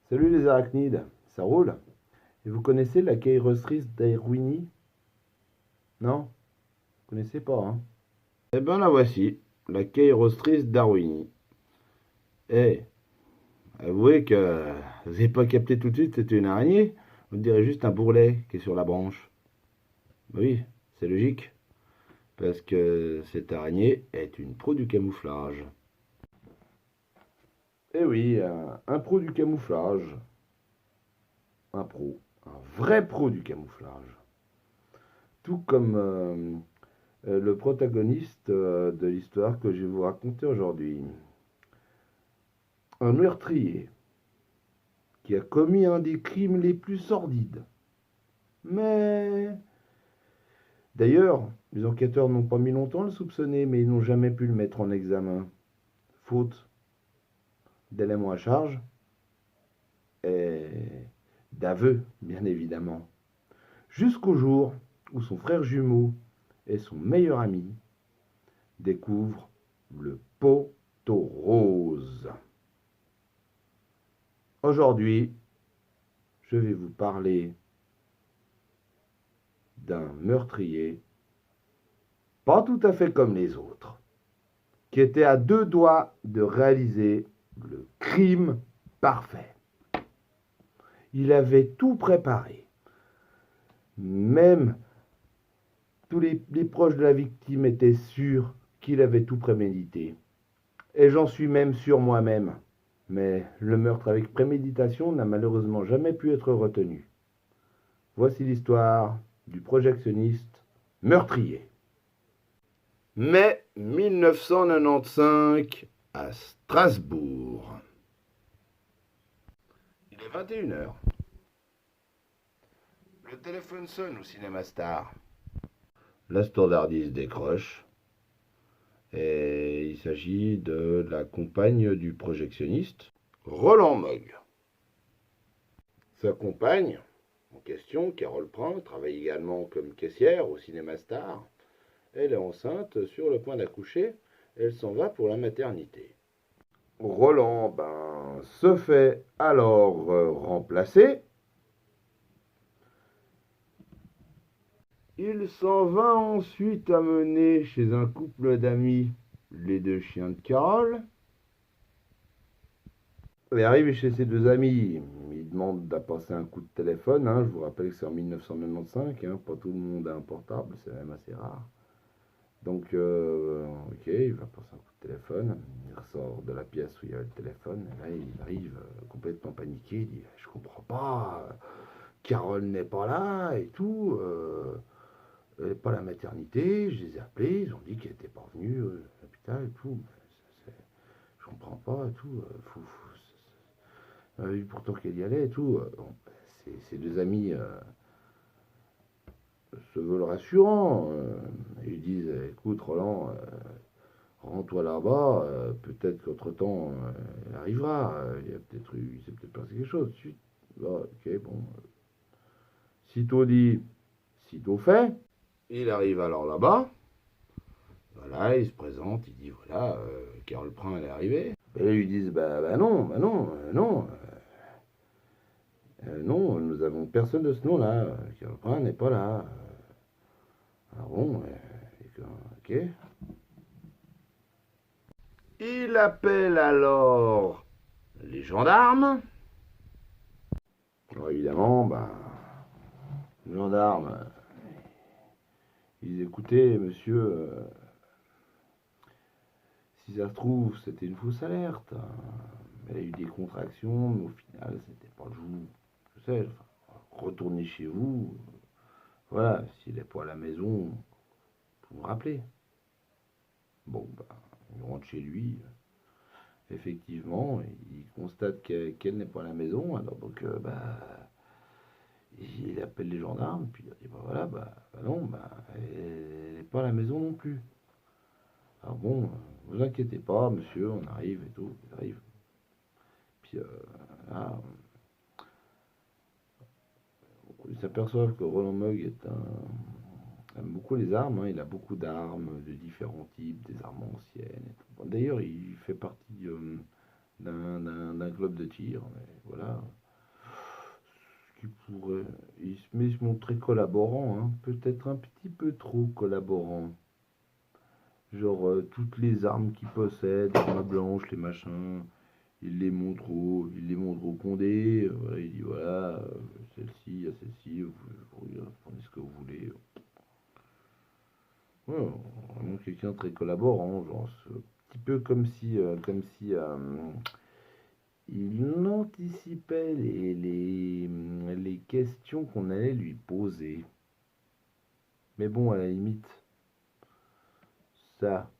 Salut les arachnides, ça roule? Et vous connaissez la Cairosris d'Airwini? Non? Vous connaissez pas, hein? Eh ben la voici, la Cairosris d'Airwini. Eh, avouez que vous n'avez pas capté tout de suite, c'est une araignée. Vous direz juste un bourrelet qui est sur la branche. Bah oui, c'est logique, parce que cette araignée est une pro du camouflage. Eh oui, un pro du camouflage. Un pro, un vrai pro du camouflage. Tout comme le protagoniste de l'histoire que je vais vous raconter aujourd'hui. Un meurtrier qui a commis un des crimes les plus sordides. Mais d'ailleurs, les enquêteurs n'ont pas mis longtemps à le soupçonner, mais ils n'ont jamais pu le mettre en examen. Faute d'éléments à charge et d'aveux, bien évidemment. Jusqu'au jour où son frère jumeau et son meilleur ami découvrent le poteau rose. Aujourd'hui, je vais vous parler d'un meurtrier pas tout à fait comme les autres, qui était à deux doigts de réaliser le crime parfait. Il avait tout préparé. Même tous les proches de la victime étaient sûrs qu'il avait tout prémédité. Et j'en suis même sûr moi-même. Mais le meurtre avec préméditation n'a malheureusement jamais pu être retenu. Voici l'histoire du projectionniste meurtrier. Mai 1995 à Strasbourg. Il est 21h. Le téléphone sonne au cinéma Star. La standardise décroche. Et il s'agit de la compagne du projectionniste, Roland Mogg. Sa compagne, en question, Carole Prin, travaille également comme caissière au cinéma Star. Elle est enceinte, sur le point d'accoucher. Elle s'en va pour la maternité. Roland, se fait alors remplacer. Il s'en va ensuite amener chez un couple d'amis les deux chiens de Carole. Il arrive chez ses deux amis, il demande à passer un coup de téléphone. Je vous rappelle que c'est en 1995, pas tout le monde a un portable, c'est même assez rare. Donc, ok, il va passer un coup de téléphone. Il ressort de la pièce où il y avait le téléphone. Et là, il arrive complètement paniqué. Il dit: je comprends pas, Carole n'est pas là et tout. Elle n'est pas à la maternité. Je les ai appelés. Ils ont dit qu'elle n'était pas venue à l'hôpital et tout. Je comprends pas et tout. Pourtant qu'elle y allait et tout. Bon, ses deux amis se veulent rassurants. Ils lui disent: écoute, Roland, rends-toi là-bas, peut-être qu'entre-temps, elle arrivera. Il s'est peut-être passé quelque chose. Ok, bon. Sitôt dit, sitôt fait. Il arrive alors là-bas. Voilà, il se présente, il dit: voilà, Carole Prin, elle est arrivée. Et là, ils lui disent: non, non. Non, nous avons personne de ce nom-là. Carole Prin n'est pas là. Ah bon, ok. Il appelle alors les gendarmes. Alors évidemment, les gendarmes, ils écoutaient: monsieur, si ça se trouve, c'était une fausse alerte. Elle a eu des contractions, mais au final, c'était pas le jour. Je sais, retournez chez vous. Voilà, s'il n'est pas à la maison, vous me rappelez. Bon, il rentre chez lui. Effectivement, il constate qu'elle n'est pas à la maison. Alors donc, il appelle les gendarmes, puis il dit: voilà, non, elle n'est pas à la maison non plus. Alors bon, vous inquiétez pas, monsieur, on arrive et tout, il arrive. Puis là, ils s'aperçoivent que Roland Mogg aime beaucoup les armes. Il a beaucoup d'armes de différents types, des armes anciennes et tout. Bon, d'ailleurs, il fait partie d'un club de tir, mais voilà. qu'il pourrait... Il se montre très collaborant, hein. Peut-être un petit peu trop collaborant. Genre, toutes les armes qu'il possède, les armes blanches, les machins, il les montre au Condé. Voilà, il dit voilà, celle-ci, il y a celle-ci, vous prenez ce que vous voulez. Ouais, vraiment quelqu'un de très collaborant, genre, c'est un petit peu comme si il anticipait les questions qu'on allait lui poser. Mais bon, à la limite, ça,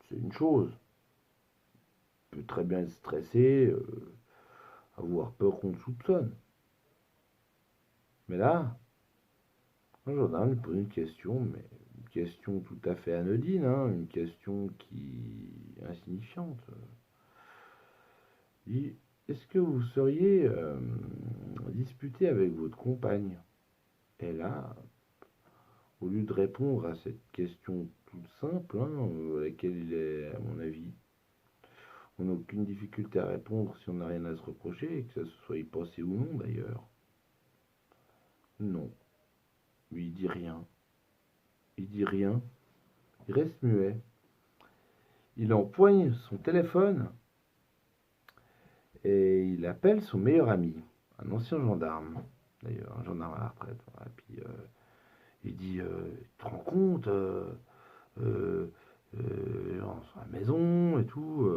c'est une chose. Il peut très bien être stressé, avoir peur qu'on le soupçonne. Mais là, un gendarme lui pose une question, mais une question tout à fait anodine, hein, une question qui est insignifiante. Il dit, est-ce que vous seriez disputé avec votre compagne? Et là, au lieu de répondre à cette question toute simple, hein, à laquelle il est, à mon avis, on n'a aucune difficulté à répondre si on n'a rien à se reprocher, que ça se soit y passé ou non d'ailleurs. Non, lui il dit rien. Il dit rien, il reste muet. Il empoigne son téléphone et il appelle son meilleur ami, un ancien gendarme, d'ailleurs, un gendarme à la retraite. Voilà. Puis il dit, tu te rends compte, sur la maison et tout,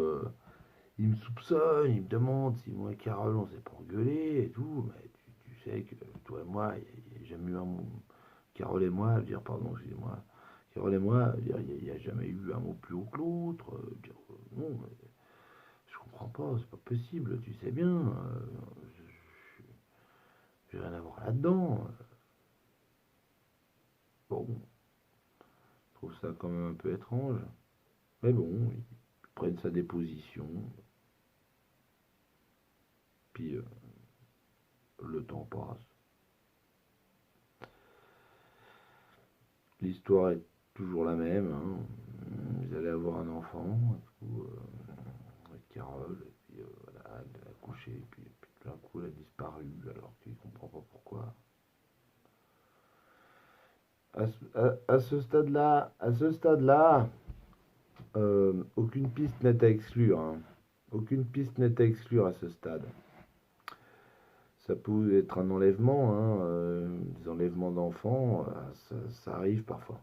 il me soupçonne, il me demande si moi et Carole on s'est pas engueulé et tout, mais tu sais que toi et moi, il n'y a jamais eu un mot. Carole et moi, dire pardon, excusez-moi, Carole et moi, dire il n'y a jamais eu un mot plus haut que l'autre, dire non, je comprends pas, c'est pas possible, tu sais bien, j'ai rien à voir là-dedans. Bon, je trouve ça quand même un peu étrange, mais bon, ils prennent sa déposition, puis le temps passe. L'histoire est toujours la même, hein. Ils allaient avoir un enfant, coup, avec Carole, et puis voilà, elle a accouché, et puis tout d'un coup elle a disparu, alors qu'il ne comprend pas pourquoi. À ce stade-là, aucune piste n'est à exclure, hein. Aucune piste n'est à exclure à ce stade. Ça peut être un enlèvement, hein, des enlèvements d'enfants, ça arrive parfois.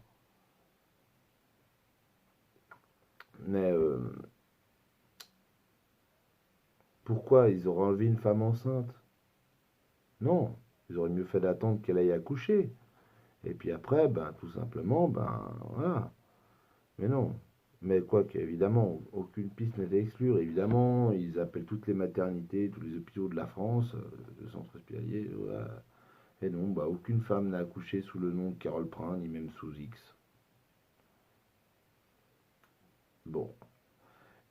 Mais pourquoi ils auraient enlevé une femme enceinte? Non, ils auraient mieux fait d'attendre qu'elle aille accoucher. Et puis après, ben, tout simplement, ben, voilà. Mais non. Mais quoi qu'évidemment, aucune piste n'est à exclure. Évidemment, ils appellent toutes les maternités, tous les hôpitaux de la France, de centres hospitaliers. Voilà. Et non, bah, aucune femme n'a accouché sous le nom de Carole Prin, ni même sous X. Bon.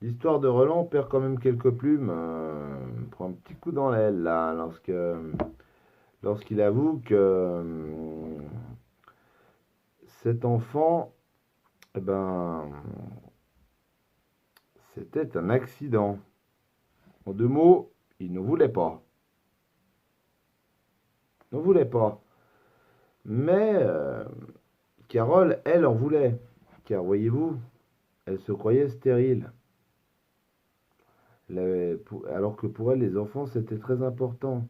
L'histoire de Roland perd quand même quelques plumes. Prend un petit coup dans l'aile, là, lorsqu'il avoue que cet enfant, eh ben, c'était un accident. En deux mots, il ne voulait pas. Il ne voulait pas. Mais Carole, elle, en voulait. Car voyez-vous, elle se croyait stérile. Alors que pour elle, les enfants, c'était très important.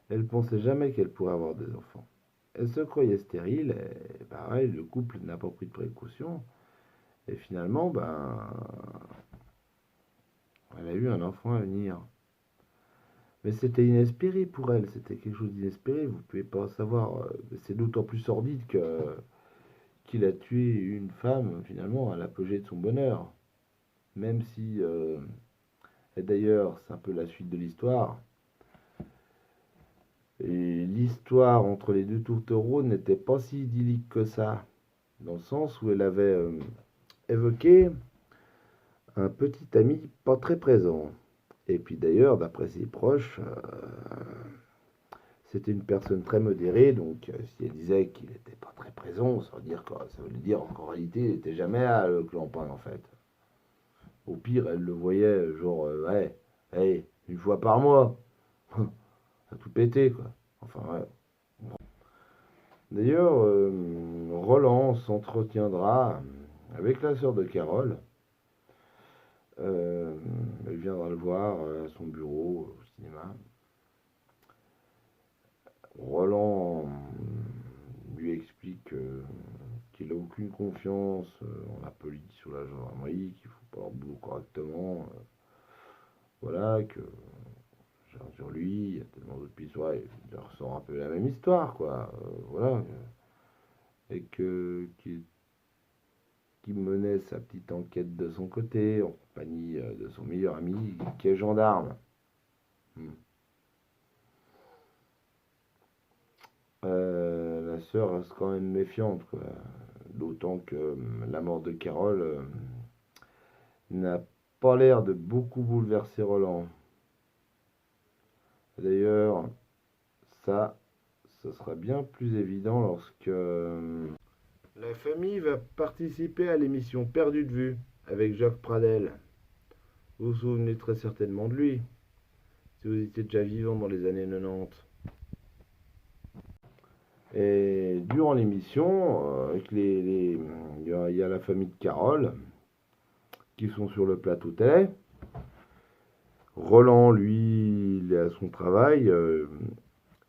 Elle pensait jamais qu'elle pourrait avoir des enfants. Elle se croyait stérile, et pareil, le couple n'a pas pris de précaution. Et finalement, ben, elle a eu un enfant à venir. Mais c'était inespéré pour elle, c'était quelque chose d'inespéré, vous ne pouvez pas savoir. C'est d'autant plus sordide qu'il a tué une femme, finalement, à l'apogée de son bonheur. Même si, et d'ailleurs, c'est un peu la suite de l'histoire, et l'histoire entre les deux tourtereaux n'était pas si idyllique que ça, dans le sens où elle avait évoqué un petit ami pas très présent. Et puis d'ailleurs, d'après ses proches, c'était une personne très modérée, donc si elle disait qu'il n'était pas très présent, ça veut dire qu'en réalité, il n'était jamais à le clampin en fait. Au pire, elle le voyait genre, ouais, hey, une fois par mois. tout pété, quoi. Enfin, ouais. D'ailleurs, Roland s'entretiendra avec la sœur de Carole. Elle viendra le voir à son bureau au cinéma. Roland lui explique qu'il n'a aucune confiance en la police ou la gendarmerie, qu'il ne faut pas leur boulot correctement. Voilà, que sur lui, il y a tellement d'autres pistes. Ouais, il ressort un peu la même histoire, quoi. Voilà. Et qui menait sa petite enquête de son côté, en compagnie de son meilleur ami, qui est gendarme. Hmm. La sœur reste quand même méfiante, quoi. D'autant que la mort de Carole n'a pas l'air de beaucoup bouleverser Roland. D'ailleurs, ça, ce sera bien plus évident lorsque la famille va participer à l'émission Perdu de vue avec Jacques Pradel. Vous vous souvenez très certainement de lui, si vous étiez déjà vivant dans les années 90. Et durant l'émission, il y a la famille de Carole qui sont sur le plateau télé. Roland, lui, il est à son travail.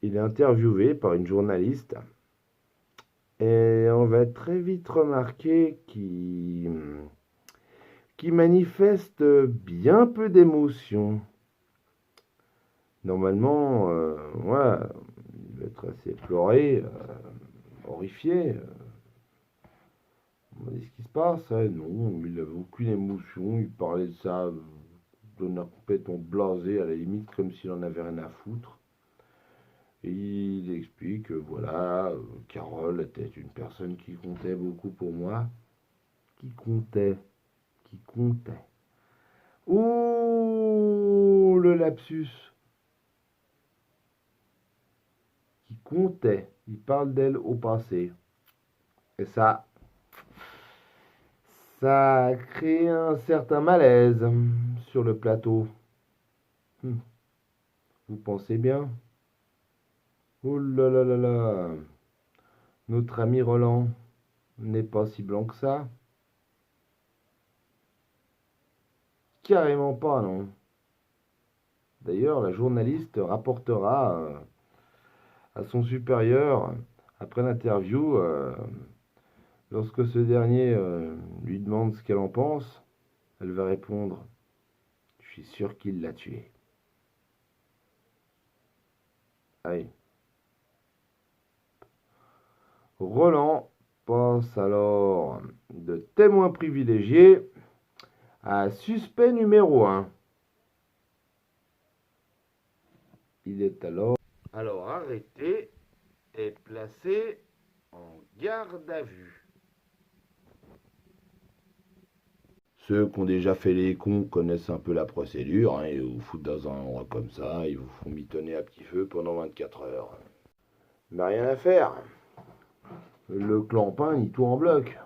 Il est interviewé par une journaliste. Et on va très vite remarquer qu'il manifeste bien peu d'émotion. Normalement, voilà, il va être assez pleuré, horrifié. On m'a dit ce qui se passe. Non, il n'avait aucune émotion. Il parlait de ça d'un air complètement blasé, à la limite, comme s'il en avait rien à foutre. Et il explique que voilà, Carole était une personne qui comptait beaucoup pour moi. Qui comptait. Ouh, le lapsus. Qui comptait. Il parle d'elle au passé. Et ça a créé un certain malaise sur le plateau. Vous pensez bien? Oh là là là là. Notre ami Roland n'est pas si blanc que ça. Carrément pas, non. D'ailleurs, la journaliste rapportera à son supérieur, après l'interview, lorsque ce dernier lui demande ce qu'elle en pense, elle va répondre: je suis sûr qu'il l'a tué. Allez. Roland passe alors de témoin privilégié à suspect numéro 1. Il est alors arrêté et placé en garde à vue. Ceux qui ont déjà fait les cons connaissent un peu la procédure, ils vous foutent dans un endroit comme ça, ils vous font mitonner à petit feu pendant 24 heures. Mais rien à faire. Le clampin, il tout en bloc.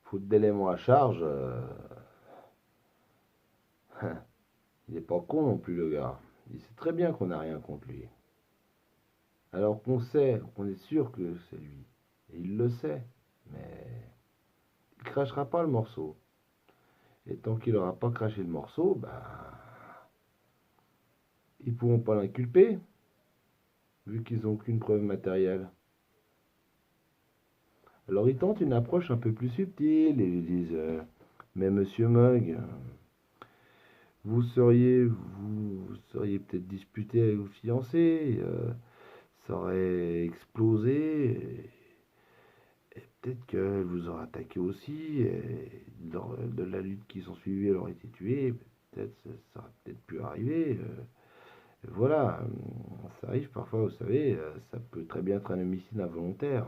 Foutre d'éléments à charge. Il est pas con non plus, le gars. Il sait très bien qu'on n'a rien contre lui. Alors qu'on est sûr que c'est lui. Et il le sait. Mais il crachera pas le morceau. Et tant qu'il n'aura pas craché le morceau, ils pourront pas l'inculper, vu qu'ils n'ont aucune preuve matérielle. Alors ils tentent une approche un peu plus subtile et ils disent mais monsieur Mug, vous seriez peut-être disputé avec vos fiancés, ça aurait explosé, et peut-être qu'elle vous aurait attaqué aussi, et lors de la lutte qui s'en suivait, elle aurait été tuée, peut-être ça aurait peut-être pu arriver. Voilà, ça arrive parfois, vous savez, ça peut très bien être un homicide involontaire.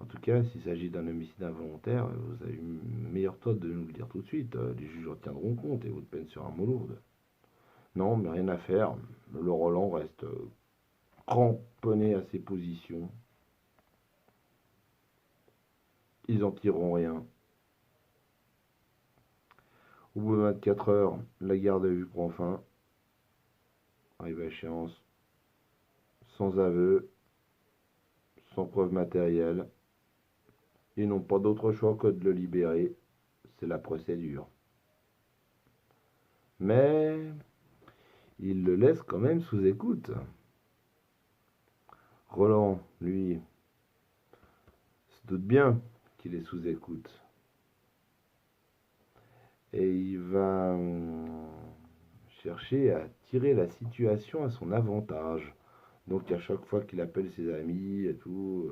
En tout cas, s'il s'agit d'un homicide involontaire, vous avez une meilleure tort de nous le dire tout de suite. Les juges en tiendront compte et votre peine sera moins lourde. Non, mais rien à faire. Le Roland reste cramponné à ses positions. Ils n'en tireront rien. Au bout de 24 heures, la garde à vue prend fin. arrive à échéance sans aveu, sans preuve matérielle. Ils n'ont pas d'autre choix que de le libérer. C'est la procédure. Mais ils le laissent quand même sous écoute. Roland, lui, se doute bien qu'il est sous écoute. Et il va chercher à tirer la situation à son avantage. Donc à chaque fois qu'il appelle ses amis et tout,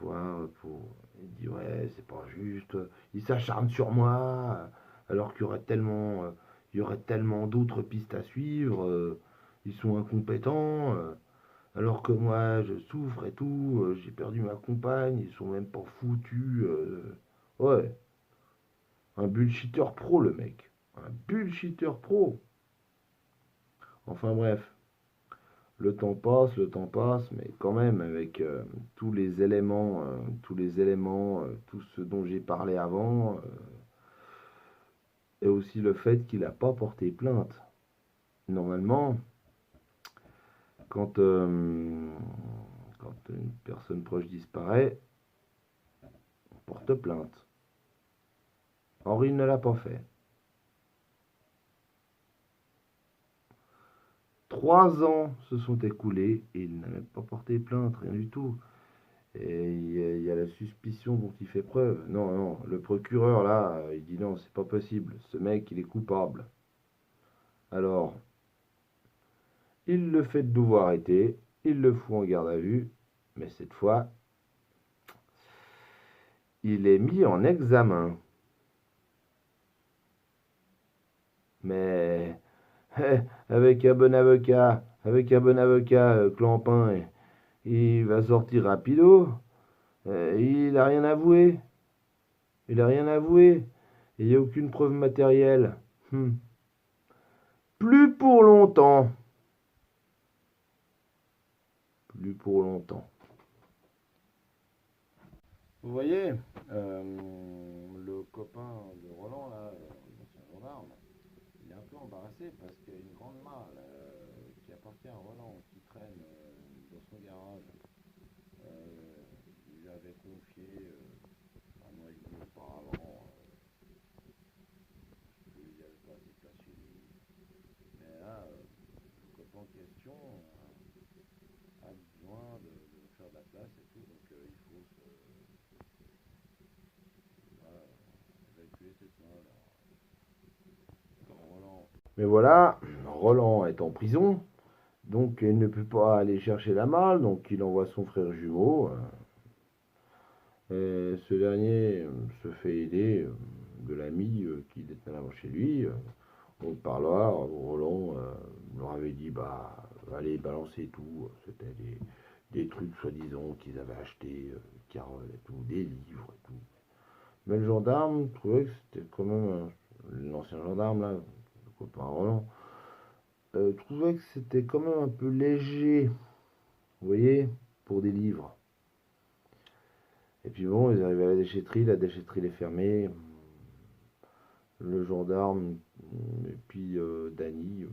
il dit ouais c'est pas juste, il s'acharne sur moi, alors qu'il y aurait tellement d'autres pistes à suivre, ils sont incompétents, alors que moi je souffre et tout, j'ai perdu ma compagne, ils sont même pas foutus, ouais, un bullshitter pro le mec, un bullshitter pro. Enfin bref. Le temps passe, mais quand même avec tout ce dont j'ai parlé avant, et aussi le fait qu'il n'a pas porté plainte. Normalement, quand, euh, quand une personne proche disparaît, on porte plainte. Henri ne l'a pas fait. 3 ans se sont écoulés et il n'a même pas porté plainte, rien du tout. Et il y a la suspicion dont il fait preuve. Non, non, le procureur là, il dit non, c'est pas possible. Ce mec, il est coupable. Alors, il le fait de nouveau arrêter, il le fout en garde à vue, mais cette fois, il est mis en examen. Mais avec un bon avocat, Clampin, il va sortir rapido. Il a rien avoué. Il a rien avoué. Il n'y a aucune preuve matérielle. Plus pour longtemps. Plus pour longtemps. Vous voyez, le copain de Roland, là, l'ancien gendarme, il est un peu embarrassé parce qu'il y a une grande malle qui appartient à Roland qui traîne dans son garage. Il lui avait confié un mois et demi auparavant qu'il n'y avait pas assez de place chez lui. Mais là, le copain en question a besoin de faire de la place et tout, donc il faut voilà, évacuer cette malle. Roland. Mais voilà, Roland est en prison, donc il ne peut pas aller chercher la malle, donc il envoie son frère jumeau. Et ce dernier se fait aider de l'ami qui détenait la malle chez lui. Au parloir, Roland leur avait dit bah allez balancer tout. C'était des trucs soi-disant qu'ils avaient achetés, Carole et tout, des livres et tout. Mais le gendarme trouvait que c'était quand même l'ancien gendarme là, le copain Roland, trouvait que c'était quand même un peu léger, vous voyez, pour des livres. Et puis bon, ils arrivent à la déchetterie est fermée. Le gendarme et puis Danny,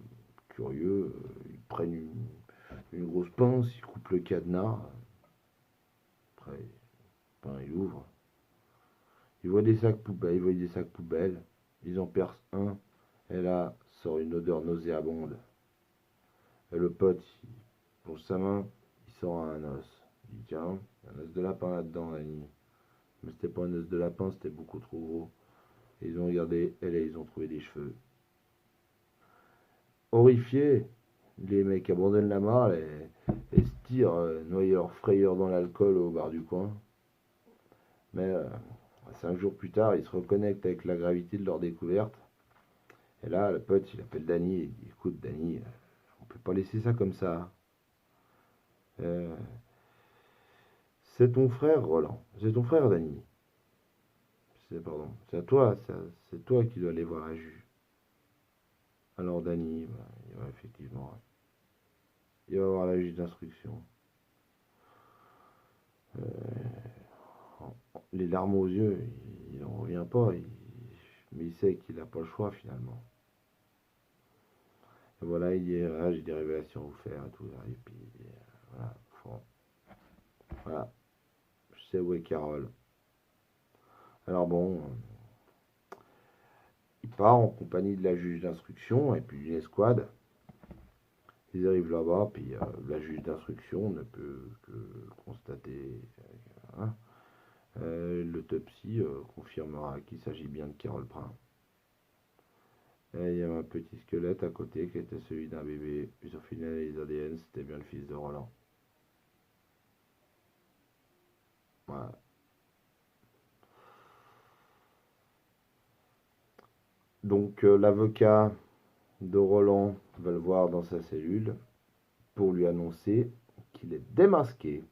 curieux, ils prennent une grosse pince, ils coupent le cadenas. Après, il ouvre. Ils voient des sacs poubelles, ils en percent un, et là sort une odeur nauséabonde. Et le pote, il plonge sa main, il sort un os. Il dit tiens, il y a un os de lapin là-dedans, Danny. Mais c'était pas un os de lapin, c'était beaucoup trop gros. Et ils ont regardé, et là ils ont trouvé des cheveux. Horrifiés, les mecs abandonnent la malle et se tirent, noyer leur frayeur dans l'alcool au bar du coin. Mais 5 jours plus tard, ils se reconnectent avec la gravité de leur découverte. Et là, le pote, il appelle Danny et il dit écoute, Danny, on peut pas laisser ça comme ça. Euh, c'est ton frère, Roland. C'est ton frère, Danny. Pardon, c'est à toi, c'est toi qui dois aller voir un juge. Alors Danny, bah, effectivement, il va voir la juge d'instruction. Les larmes aux yeux, il n'en revient pas, mais il sait qu'il n'a pas le choix finalement. Et voilà, il dit, ah, j'ai des révélations à vous faire et tout. Et puis, voilà, voilà, je sais où est Carole. Alors bon, il part en compagnie de la juge d'instruction et puis d'une escouade. Ils arrivent là-bas, puis la juge d'instruction ne peut que constater. Hein, l'autopsie confirmera qu'il s'agit bien de Carole Prin. Et il y a un petit squelette à côté qui était celui d'un bébé. Puis au final, les ADN, c'était bien le fils de Roland. Voilà. Donc l'avocat de Roland va le voir dans sa cellule pour lui annoncer qu'il est démasqué.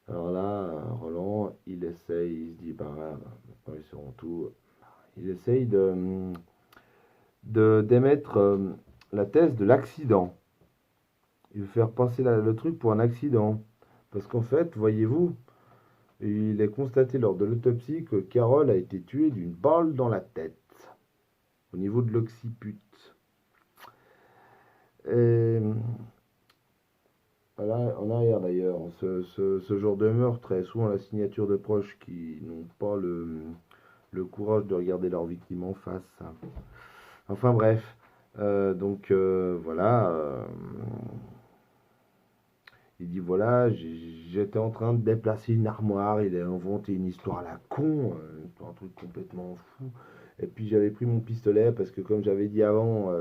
Alors là, Roland, il essaye, il se dit, ben voilà, maintenant ils sauront tout. Il essaye d'émettre la thèse de l'accident. Il veut faire passer le truc pour un accident. Parce qu'en fait, voyez-vous, il est constaté lors de l'autopsie que Carole a été tuée d'une balle dans la tête, au niveau de l'occiput. Et voilà, en arrière d'ailleurs, ce genre de meurtre est souvent la signature de proches qui n'ont pas le courage de regarder leur victime en face. Enfin bref, donc voilà, il dit voilà, j'étais en train de déplacer une armoire, il a inventé une histoire à la con, un truc complètement fou. Et puis j'avais pris mon pistolet parce que comme j'avais dit avant,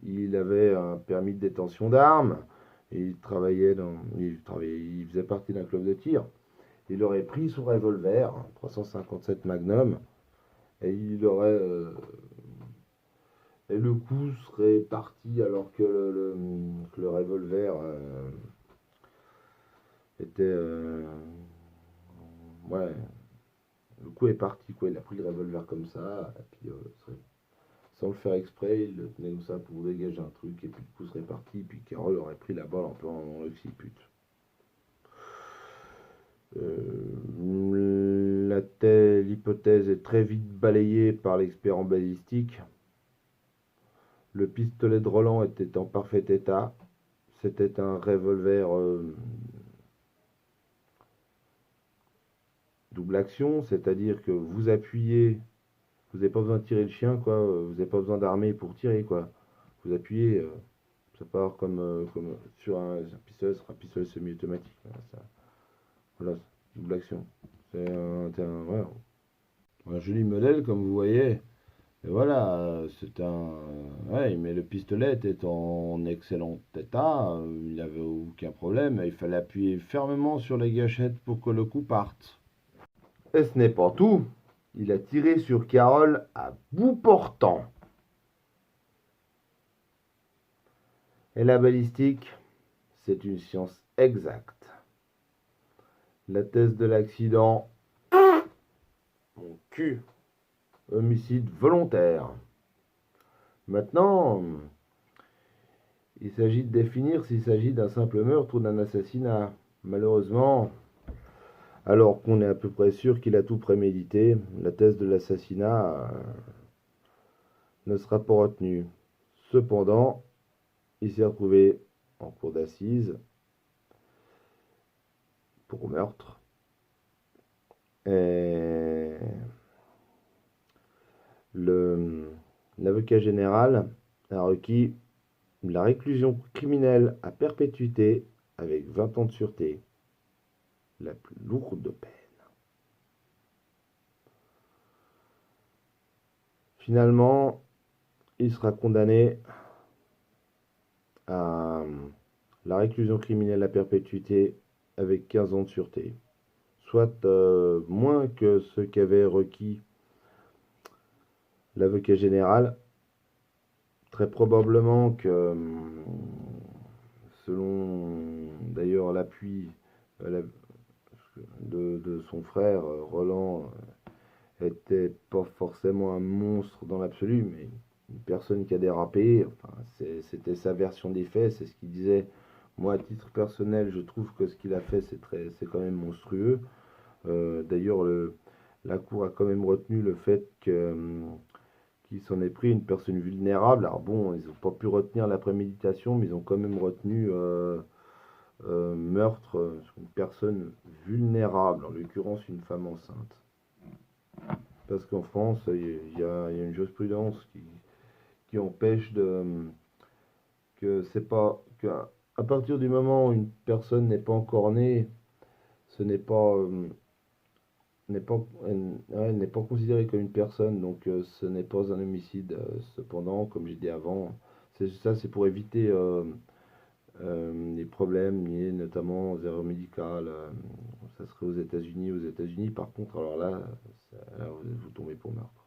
il avait un permis de détention d'armes. Et il faisait partie d'un club de tir. Il aurait pris son revolver, 357 Magnum, et et le coup serait parti alors que le revolver était. Ouais, le coup est parti, quoi. Il a pris le revolver comme ça, et puis sans le faire exprès, il le tenait comme ça pour dégager un truc, et puis le coup serait parti, puis Carole aurait pris la balle en plein dans l'occiput. L'hypothèse est très vite balayée par l'expert en balistique. Le pistolet de Roland était en parfait état. C'était un revolver double action, c'est-à-dire que vous appuyez, vous n'avez pas besoin de tirer le chien, quoi. Vous n'avez pas besoin d'armer pour tirer, quoi. Vous appuyez, ça part comme sur un pistolet semi-automatique. Voilà, double action. Voilà, un joli modèle, comme vous voyez. Et voilà, c'est un. Ouais, mais le pistolet était en excellent état, il n'y avait aucun problème, il fallait appuyer fermement sur les gâchettes pour que le coup parte. Et ce n'est pas tout, il a tiré sur Carole à bout portant. Et la balistique, c'est une science exacte. La thèse de l'accident, mon cul, homicide volontaire. Maintenant, il s'agit de définir s'il s'agit d'un simple meurtre ou d'un assassinat. Malheureusement, alors qu'on est à peu près sûr qu'il a tout prémédité, la thèse de l'assassinat ne sera pas retenue. Cependant, il s'est retrouvé en cour d'assises pour meurtre. Et l'avocat général a requis la réclusion criminelle à perpétuité avec 20 ans de sûreté, la plus lourde peine. Finalement, il sera condamné à la réclusion criminelle à perpétuité avec 15 ans de sûreté, soit moins que ce qu'avait requis l'avocat général. Très probablement que, selon d'ailleurs l'appui de son frère, Roland était pas forcément un monstre dans l'absolu, mais une personne qui a dérapé. Enfin, c'était sa version des faits, c'est ce qu'il disait. Moi, à titre personnel, je trouve que ce qu'il a fait, c'est quand même monstrueux. D'ailleurs, la Cour a quand même retenu le fait qui s'en est pris une personne vulnérable. Alors bon, ils n'ont pas pu retenir la préméditation, mais ils ont quand même retenu meurtre sur une personne vulnérable, en l'occurrence une femme enceinte. Parce qu'en France, il y a une jurisprudence qui empêche que c'est pas que à partir du moment où une personne n'est pas encore née, ce elle n'est pas considérée comme une personne, donc ce n'est pas un homicide. Cependant, comme j'ai dit avant, c'est pour éviter les problèmes liés notamment aux erreurs médicales. Ça serait aux États-Unis. Aux États-Unis, par contre, alors là, vous tombez pour meurtre.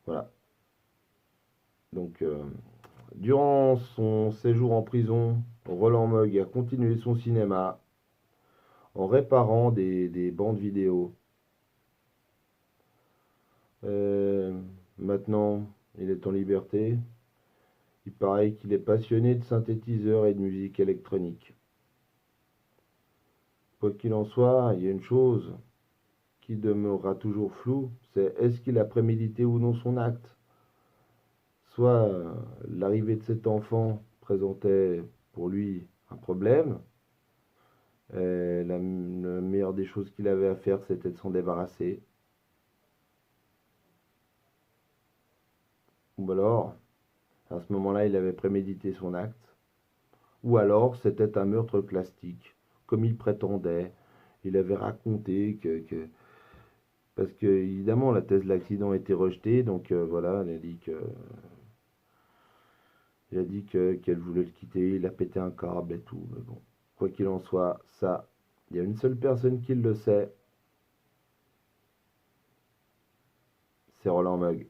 Voilà. Donc, durant son séjour en prison, Roland Mogg a continué son cinéma en réparant des bandes vidéo. Euh, Maintenant, il est en liberté. Il paraît qu'il est passionné de synthétiseurs et de musique électronique. Quoi qu'il en soit, il y a une chose qui demeurera toujours floue, c'est est-ce qu'il a prémédité ou non son acte. Soit l'arrivée de cet enfant présentait pour lui un problème, et la meilleure des choses qu'il avait à faire, c'était de s'en débarrasser. Ou alors, à ce moment-là, il avait prémédité son acte. Ou alors, c'était un meurtre classique, comme il prétendait. Il avait raconté parce que, évidemment, la thèse de l'accident a été rejetée, donc voilà, qu'elle voulait le quitter, il a pété un câble et tout. Mais bon, quoi qu'il en soit, ça, il y a une seule personne qui le sait, c'est Roland Mogg.